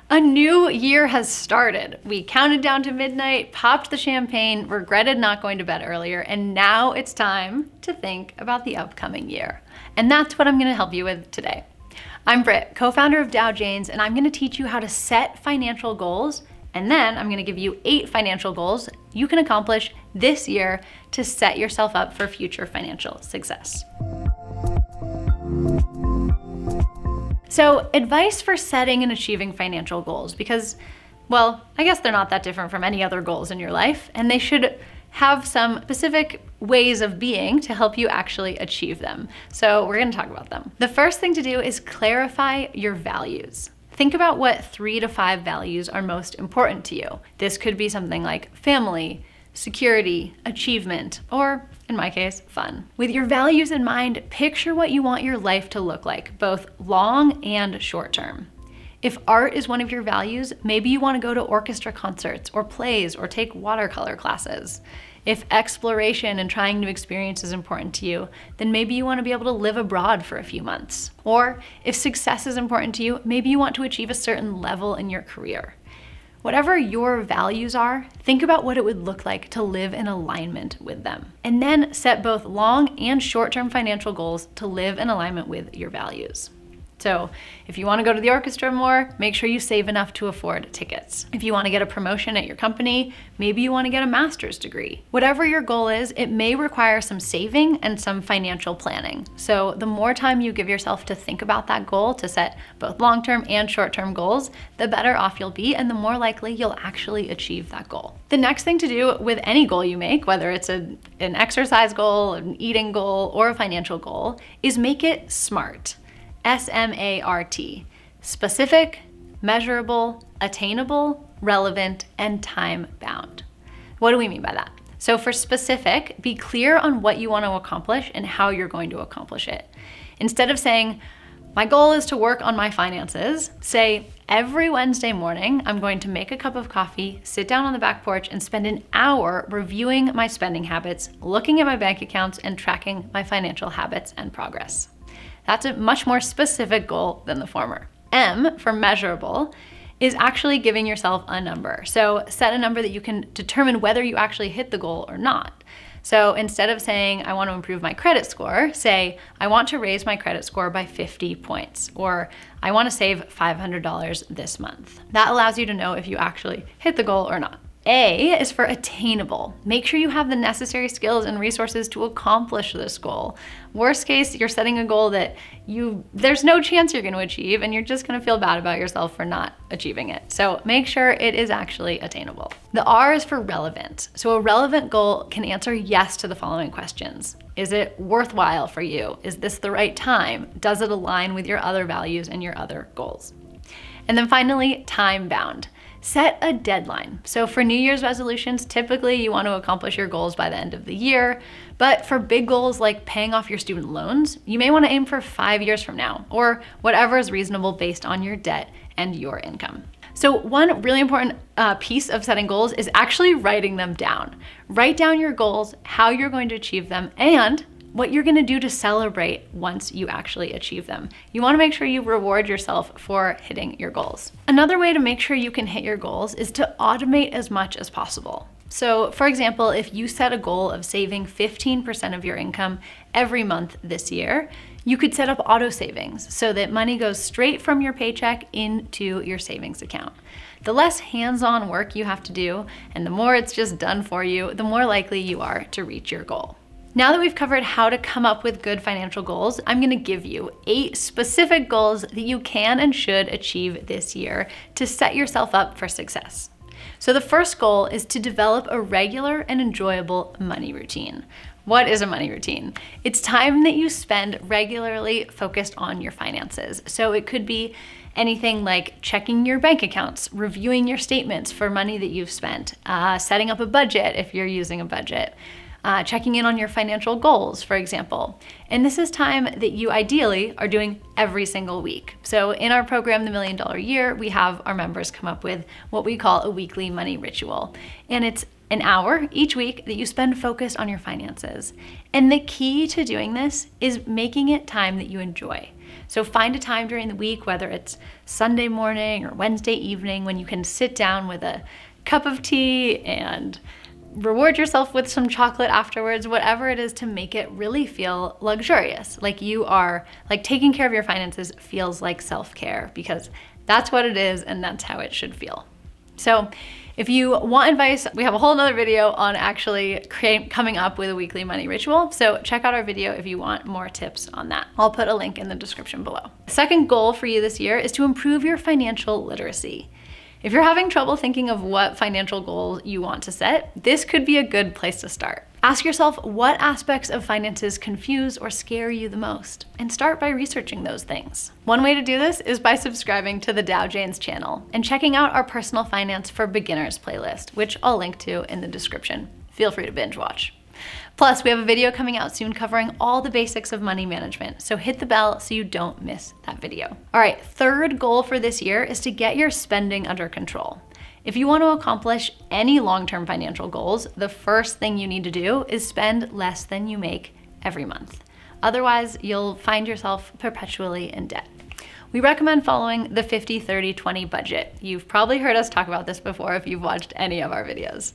A new year has started. We counted down to midnight, popped the champagne, regretted not going to bed earlier, and now it's time to think about the upcoming year. And that's what I'm gonna help you with today. I'm Britt, co-founder of Dow Janes, and I'm gonna teach you how to set financial goals, and then I'm gonna give you 8 financial goals you can accomplish this year to set yourself up for future financial success. So, advice for setting and achieving financial goals, because, well, I guess they're not that different from any other goals in your life, and they should have some specific ways of being to help you actually achieve them. So we're gonna talk about them. The first thing to do is clarify your values. Think about what 3 to 5 values are most important to you. This could be something like family, security, achievement, or in my case, fun. With your values in mind, picture what you want your life to look like, both long and short term. If art is one of your values, maybe you want to go to orchestra concerts or plays or take watercolor classes. If exploration and trying new experiences is important to you, then maybe you want to be able to live abroad for a few months. Or if success is important to you, maybe you want to achieve a certain level in your career. Whatever your values are, think about what it would look like to live in alignment with them. And then set both long and short-term financial goals to live in alignment with your values. So if you want to go to the orchestra more, make sure you save enough to afford tickets. If you want to get a promotion at your company, maybe you want to get a master's degree. Whatever your goal is, it may require some saving and some financial planning. So the more time you give yourself to think about that goal, to set both long-term and short-term goals, the better off you'll be and the more likely you'll actually achieve that goal. The next thing to do with any goal you make, whether it's an exercise goal, an eating goal, or a financial goal, is make it SMART. S-M-A-R-T, specific, measurable, attainable, relevant, and time-bound. What do we mean by that? So for specific, be clear on what you want to accomplish and how you're going to accomplish it. Instead of saying, my goal is to work on my finances, say, every Wednesday morning, I'm going to make a cup of coffee, sit down on the back porch, and spend an hour reviewing my spending habits, looking at my bank accounts, and tracking my financial habits and progress. That's a much more specific goal than the former. M, for measurable, is actually giving yourself a number. So set a number that you can determine whether you actually hit the goal or not. So instead of saying, I want to improve my credit score, say, I want to raise my credit score by 50 points, or I want to save $500 this month. That allows you to know if you actually hit the goal or not. A is for attainable. Make sure you have the necessary skills and resources to accomplish this goal. Worst case, you're setting a goal that there's no chance you're going to achieve, and you're just going to feel bad about yourself for not achieving it. So make sure it is actually attainable. The R is for relevant. So a relevant goal can answer yes to the following questions. Is it worthwhile for you? Is this the right time? Does it align with your other values and your other goals? And then finally, time-bound. Set a deadline. So for New Year's resolutions, typically you want to accomplish your goals by the end of the year. But for big goals like paying off your student loans, you may want to aim for 5 years from now, or whatever is reasonable based on your debt and your income. So one really important piece of setting goals is actually writing them down. Write down your goals, how you're going to achieve them, and what you're gonna do to celebrate once you actually achieve them. You wanna make sure you reward yourself for hitting your goals. Another way to make sure you can hit your goals is to automate as much as possible. So for example, if you set a goal of saving 15% of your income every month this year, you could set up auto savings so that money goes straight from your paycheck into your savings account. The less hands-on work you have to do, and the more it's just done for you, the more likely you are to reach your goal. Now that we've covered how to come up with good financial goals, I'm gonna give you 8 specific goals that you can and should achieve this year to set yourself up for success. So the first goal is to develop a regular and enjoyable money routine. What is a money routine? It's time that you spend regularly focused on your finances. So it could be anything like checking your bank accounts, reviewing your statements for money that you've spent, setting up a budget if you're using a budget, checking in on your financial goals, for example. And this is time that you ideally are doing every single week. So in our program, The $1 Million Year, we have our members come up with what we call a weekly money ritual. And it's an hour each week that you spend focused on your finances. And the key to doing this is making it time that you enjoy. So find a time during the week, whether it's Sunday morning or Wednesday evening, when you can sit down with a cup of tea and reward yourself with some chocolate afterwards, whatever it is, to make it really feel luxurious. Like you are, like taking care of your finances feels like self-care, because that's what it is and that's how it should feel. So if you want advice, we have a whole nother video on actually coming up with a weekly money ritual. So check out our video if you want more tips on that. I'll put a link in the description below. The second goal for you this year is to improve your financial literacy. If you're having trouble thinking of what financial goals you want to set, this could be a good place to start. Ask yourself what aspects of finances confuse or scare you the most, and start by researching those things. One way to do this is by subscribing to the Dow Janes channel and checking out our Personal Finance for Beginners playlist, which I'll link to in the description. Feel free to binge watch. Plus, we have a video coming out soon covering all the basics of money management, so hit the bell so you don't miss that video. All right, third goal for this year is to get your spending under control. If you want to accomplish any long-term financial goals, the first thing you need to do is spend less than you make every month. Otherwise, you'll find yourself perpetually in debt. We recommend following the 50-30-20 budget. You've probably heard us talk about this before if you've watched any of our videos.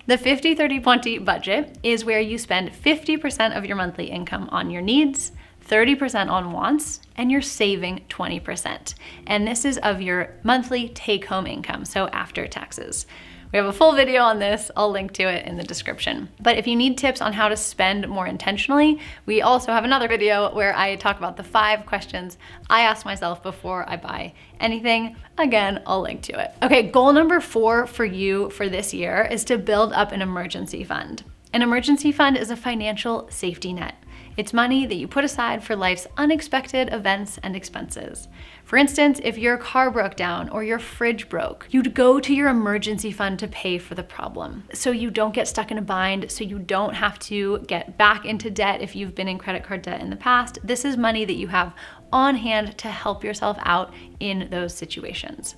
The 50-30-20 budget is where you spend 50% of your monthly income on your needs, 30% on wants, and you're saving 20%. And this is of your monthly take-home income, so after taxes. We have a full video on this. I'll link to it in the description. But if you need tips on how to spend more intentionally, we also have another video where I talk about the 5 questions I ask myself before I buy anything. Again, I'll link to it. Okay, goal number 4 for you for this year is to build up an emergency fund. An emergency fund is a financial safety net. It's money that you put aside for life's unexpected events and expenses. For instance, if your car broke down or your fridge broke, you'd go to your emergency fund to pay for the problem. So you don't get stuck in a bind, so you don't have to get back into debt if you've been in credit card debt in the past. This is money that you have on hand to help yourself out in those situations.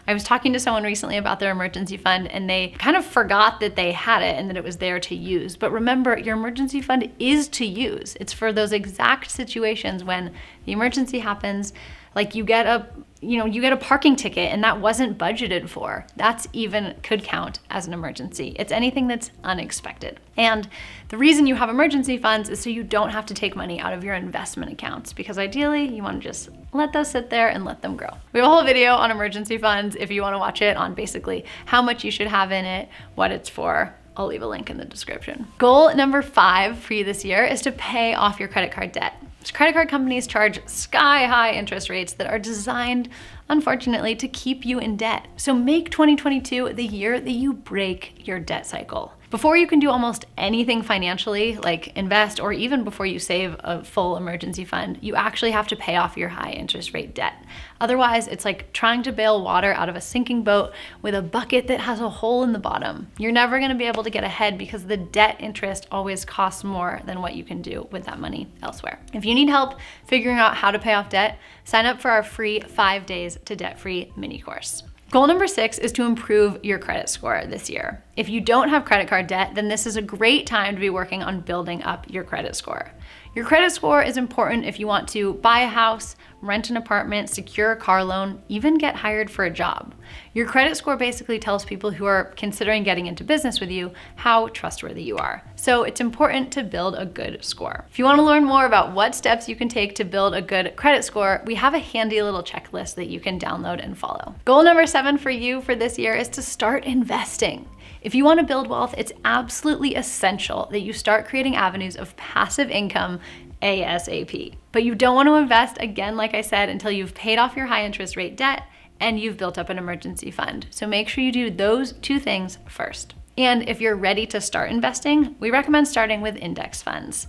I was talking to someone recently about their emergency fund, and they kind of forgot that they had it and that it was there to use. But remember, your emergency fund is to use. It's for those exact situations when the emergency happens, like you get a parking ticket and that wasn't budgeted for. That's even could count as an emergency. It's anything that's unexpected. And the reason you have emergency funds is so you don't have to take money out of your investment accounts, because ideally you want to just let those sit there and let them grow. We have a whole video on emergency funds if you want to watch it, on basically how much you should have in it, what it's for. I'll leave a link in the description. Goal number 5 for you this year is to pay off your credit card debt. Credit card companies charge sky-high interest rates that are designed, unfortunately, to keep you in debt. So make 2022 the year that you break your debt cycle. Before you can do almost anything financially, like invest, or even before you save a full emergency fund, you actually have to pay off your high interest rate debt. Otherwise, it's like trying to bail water out of a sinking boat with a bucket that has a hole in the bottom. You're never gonna be able to get ahead because the debt interest always costs more than what you can do with that money elsewhere. If you need help figuring out how to pay off debt, sign up for our free 5 days to debt-free mini course. Goal number 6 is to improve your credit score this year. If you don't have credit card debt, then this is a great time to be working on building up your credit score. Your credit score is important if you want to buy a house, rent an apartment, secure a car loan, even get hired for a job. Your credit score basically tells people who are considering getting into business with you how trustworthy you are. So it's important to build a good score. If you want to learn more about what steps you can take to build a good credit score, we have a handy little checklist that you can download and follow. Goal number 7 for you for this year is to start investing. If you want to build wealth, it's absolutely essential that you start creating avenues of passive income ASAP. But you don't want to invest, again, like I said, until you've paid off your high interest rate debt and you've built up an emergency fund. So make sure you do those 2 things first. And if you're ready to start investing, we recommend starting with index funds.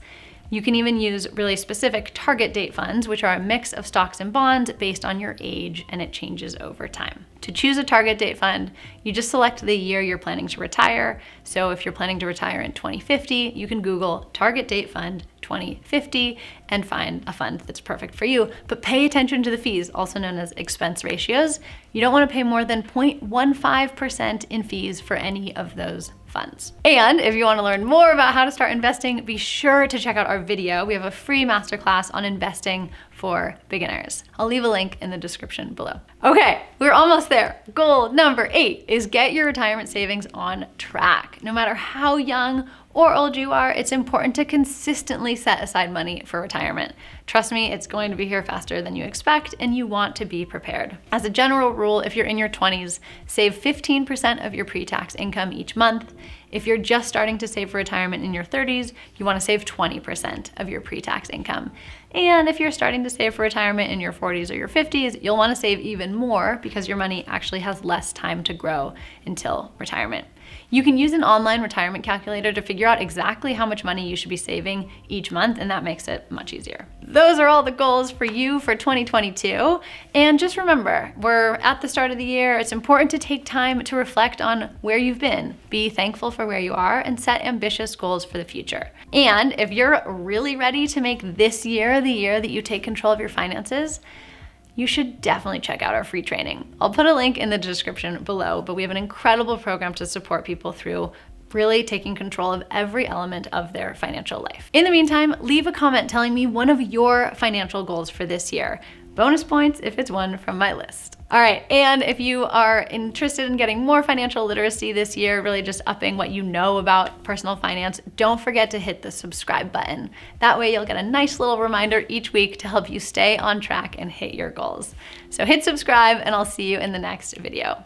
You can even use really specific target date funds, which are a mix of stocks and bonds based on your age, and it changes over time. To choose a target date fund, you just select the year you're planning to retire. So if you're planning to retire in 2050, you can Google target date fund 2050 and find a fund that's perfect for you. But pay attention to the fees, also known as expense ratios. You don't want to pay more than 0.15% in fees for any of those funds. And if you want to learn more about how to start investing, be sure to check out our video. We have a free masterclass on investing for beginners. I'll leave a link in the description below. Okay, we're almost there. Goal number 8 is get your retirement savings on track. No matter how young or old you are, it's important to consistently set aside money for retirement. Trust me, it's going to be here faster than you expect, and you want to be prepared. As a general rule, if you're in your 20s, save 15% of your pre-tax income each month. If you're just starting to save for retirement in your 30s, you want to save 20% of your pre-tax income. And if you're starting to save for retirement in your 40s or your 50s, you'll want to save even more because your money actually has less time to grow until retirement. You can use an online retirement calculator to figure out exactly how much money you should be saving each month, and that makes it much easier. Those are all the goals for you for 2022. And just remember, we're at the start of the year. It's important to take time to reflect on where you've been, be thankful for where you are, and set ambitious goals for the future. And if you're really ready to make this year the year that you take control of your finances, you should definitely check out our free training. I'll put a link in the description below, but we have an incredible program to support people through really taking control of every element of their financial life. In the meantime, leave a comment telling me one of your financial goals for this year. Bonus points if it's one from my list. All right, and if you are interested in getting more financial literacy this year, really just upping what you know about personal finance, don't forget to hit the subscribe button. That way you'll get a nice little reminder each week to help you stay on track and hit your goals. So hit subscribe, and I'll see you in the next video.